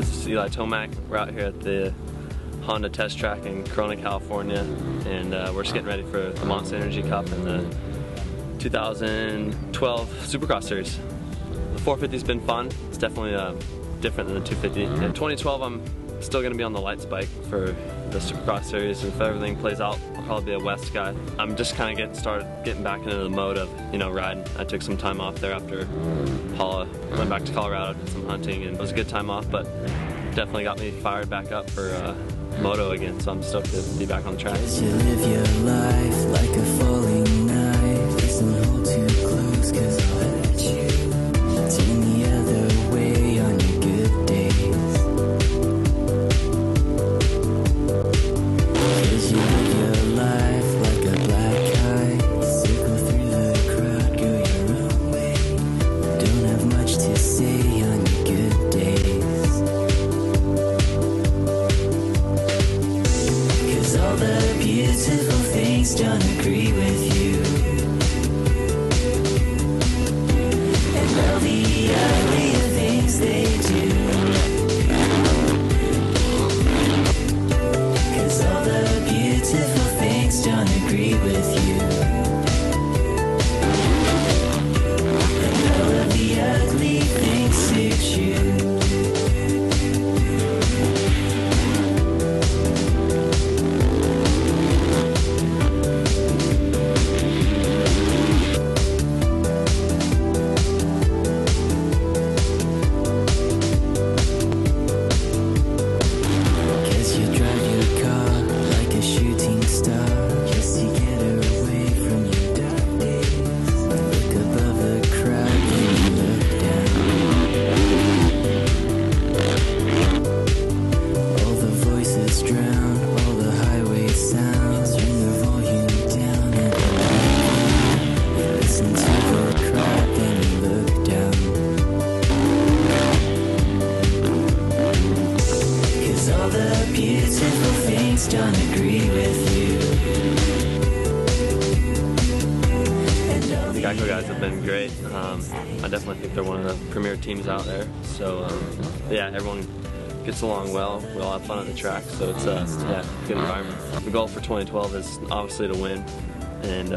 guys, this is Eli Tomac. We're out here at the Honda test track in Corona, California, and we're just getting ready for the Monster Energy Cup and the 2012 Supercross Series. The 450's been fun. It's definitely different than the 250. In 2012, I'm still going to be on the lights bike for the Supercross Series, and if everything plays out, I'll probably be a West guy. I'm just kind of getting back into the mode of, riding. I took some time off there after Paula. Went back to Colorado, did some hunting, and it was a good time off, but definitely got me fired back up for moto again, so I'm stoked to be back on the track. You live your life like a falling knife. Listen, hold too close, 'cause I'll hurt you. Turn the other way on your good days. 'Cause you live your life like a black kite. Circle through the crowd, go your own way. Don't have much to say on your good days. All the beautiful things don't agree with you, and all the uglier things they do. 'Cause all the beautiful things don't agree with you, and all of the ugly things suit you. Beautiful things don't agree with you. The Geico guys have been great. I definitely think they're one of the premier teams out there. So yeah, everyone gets along well. We all have fun at the track, so it's yeah, good environment. The goal for 2012 is obviously to win, and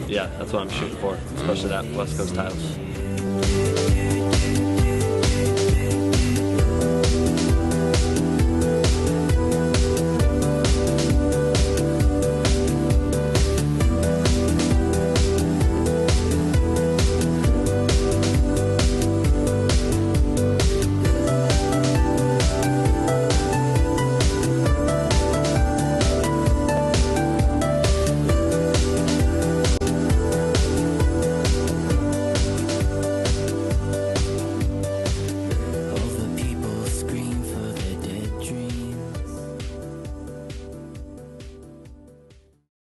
yeah, that's what I'm shooting for, especially that West Coast title.